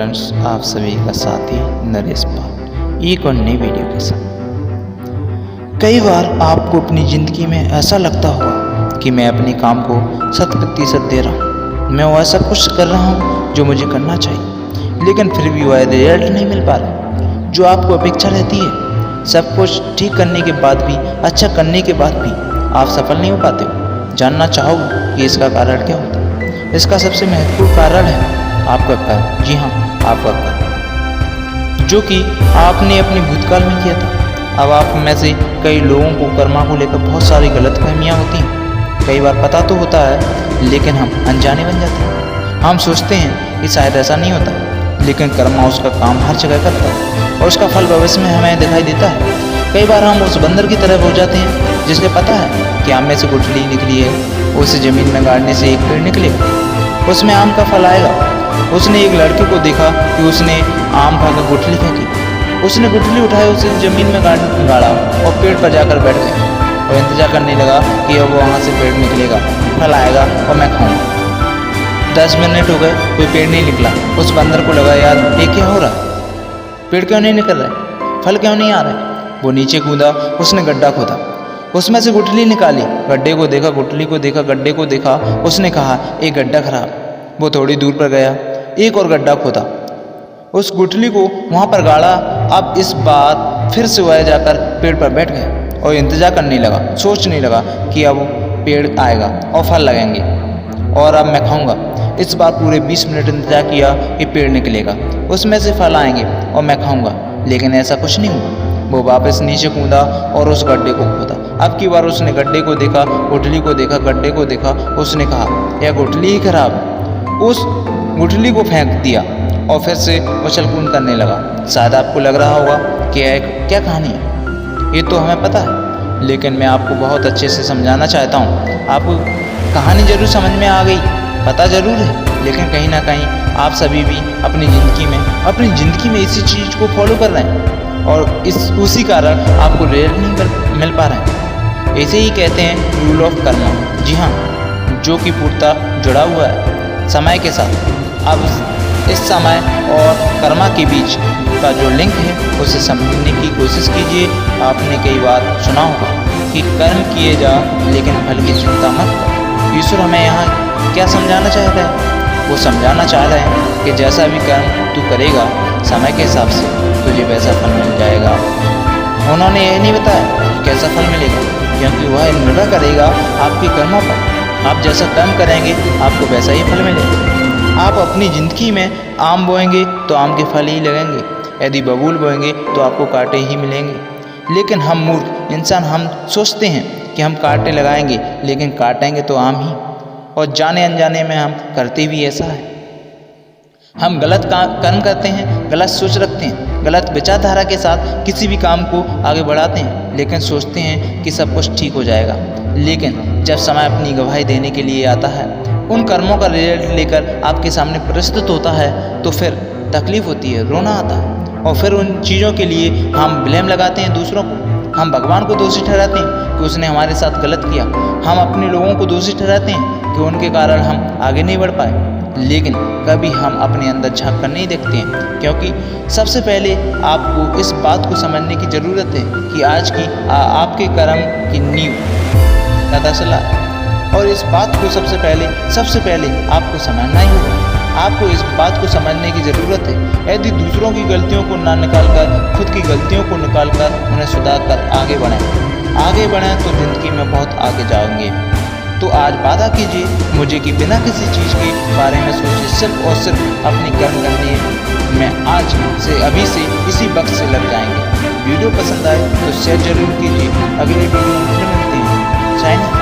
Friends, आप सभी का साथी नरेश पाल एक और नई वीडियो के साथ। कई बार आपको अपनी ज़िंदगी में ऐसा लगता होगा कि मैं अपने काम को 100% दे रहा हूँ, मैं वो ऐसा कुछ कर रहा हूँ जो मुझे करना चाहिए, लेकिन फिर भी वह रिजल्ट नहीं मिल पा रहा जो आपको अपेक्षा रहती है। सब कुछ ठीक करने के बाद भी, अच्छा करने के बाद भी आप सफल नहीं हो पाते हो। जानना चाहोगे कि इसका कारण क्या होता है? इसका सबसे महत्वपूर्ण कारण है आपका कर्म। जी हाँ, आपका कर्म, जो कि आपने अपने भूतकाल में किया था। अब आप में से कई लोगों को कर्मा को लेकर बहुत सारी गलतफहमियां होती हैं। कई बार पता तो होता है, लेकिन हम अनजाने बन जाते हैं। हम सोचते हैं कि शायद ऐसा नहीं होता, लेकिन कर्मा उसका काम हर जगह करता है और उसका फल भविष्य में हमें दिखाई देता है। कई बार हम उस बंदर की तरह हो जाते हैं जिसके पता है कि आम में से गुठली निकली है, उसे ज़मीन में गाड़ने से एक पेड़ निकलेगा, उसमें आम का फल आएगा। उसने एक लड़के को देखा कि उसने आम खाकर गुठली फेंकी। उसने गुठली उठाई, उसे ज़मीन में गाड़ा और पेड़ पर जाकर बैठ गया और इंतजार करने लगा कि अब वहाँ से पेड़ निकलेगा, फल आएगा और मैं खाऊंगा। 10 मिनट हो गए, कोई पेड़ नहीं निकला। उस बंदर को लगा, यार ये क्या हो रहा है, पेड़ क्यों नहीं निकल रहा है, फल क्यों नहीं आ रहा है। वो नीचे कूदा, उसने गड्ढा खोदा, उसमें से गुठली निकाली। गड्ढे को देखा, गुठली को देखा, गड्ढे को देखा। उसने कहा एक गड्ढा खराब। वो थोड़ी दूर पर गया, एक और गड्ढा खोदा, उस गुठली को वहाँ पर गाड़ा। अब इस बार फिर से वह जाकर पेड़ पर बैठ गया और इंतजार करने लगा, सोचने लगा कि अब पेड़ आएगा और फल लगेंगे और अब मैं खाऊंगा। इस बार पूरे 20 मिनट इंतजार किया कि पेड़ निकलेगा, उसमें से फल आएंगे और मैं खाऊंगा, लेकिन ऐसा कुछ नहीं हुआ। वो वापस नीचे कूदा और उस गड्ढे को खोदा। अब की बार उसने गड्ढे को देखा, गुठली को देखा, गड्ढे को देखा। उसने कहा यह गुठली ही खराब है। उस गुठली को फेंक दिया और फिर से उछल कूद करने लगा। शायद आपको लग रहा होगा कि क्या कहानी है, ये तो हमें पता है, लेकिन मैं आपको बहुत अच्छे से समझाना चाहता हूँ। आपको कहानी जरूर समझ में आ गई, पता जरूर है, लेकिन कहीं ना कहीं आप सभी भी अपनी ज़िंदगी में इसी चीज़ को फॉलो कर रहे हैं और उसी कारण आपको रिजल्ट नहीं मिल पा रहे हैं। ऐसे ही कहते हैं रूल ऑफ कर्मा। जी हाँ, जो कि पूर्णतः जुड़ा हुआ है समय के साथ। अब इस समय और कर्मा के बीच का जो लिंक है उसे समझने की कोशिश कीजिए। आपने कई बार सुना होगा कि कर्म किए जा लेकिन फल की चिंता मत कर। ईश्वर हमें यहाँ क्या समझाना चाहता है? वो समझाना चाह रहे हैं कि जैसा भी कर्म तू करेगा समय के हिसाब से तुझे वैसा फल मिल जाएगा। उन्होंने यह नहीं बताया कैसा फल मिलेगा, क्योंकि वह निर्भर करेगा आपके कर्मों पर। आप जैसा कर्म करेंगे आपको वैसा ही फल मिलेगा। आप अपनी ज़िंदगी में आम बोएंगे तो आम के फल ही लगेंगे, यदि बबूल बोएंगे तो आपको कांटे ही मिलेंगे। लेकिन हम मूर्ख इंसान, हम सोचते हैं कि हम कांटे लगाएंगे, लेकिन काटेंगे तो आम ही, और जाने अनजाने में हम करते भी ऐसा है। हम गलत कर्म करते हैं, गलत सोच रखते हैं, गलत विचारधारा के साथ किसी भी काम को आगे बढ़ाते हैं, लेकिन सोचते हैं कि सब कुछ ठीक हो जाएगा। लेकिन जब समय अपनी गवाही देने के लिए आता है, उन कर्मों का रिजल्ट लेकर आपके सामने प्रस्तुत होता है, तो फिर तकलीफ होती है, रोना आता है, और फिर उन चीज़ों के लिए हम ब्लेम लगाते हैं दूसरों को। हम भगवान को दोषी ठहराते हैं कि उसने हमारे साथ गलत किया। हम अपने लोगों को दोषी ठहराते हैं कि उनके कारण हम आगे नहीं बढ़ पाए। लेकिन कभी हम अपने अंदर झांक कर नहीं देखते हैं, क्योंकि सबसे पहले आपको इस बात को समझने की ज़रूरत है कि आज की आपके कर्म की नींव पता चला, और इस बात को सबसे पहले आपको समझना ही होगा। आपको इस बात को समझने की ज़रूरत है। यदि दूसरों की गलतियों को ना निकाल कर खुद की गलतियों को निकाल कर उन्हें सुधार कर आगे बढ़ें तो ज़िंदगी में बहुत आगे जाएंगे। तो आज वादा कीजिए मुझे कि बिना किसी चीज़ के बारे में सोचे सिर्फ और सिर्फ अपनी कर्म करने में आज से, अभी से, इसी वक्त से लग जाएंगे। वीडियो पसंद आए तो शेयर जरूर कीजिए। अगले वीडियो में फिर मिलते हैं। साइन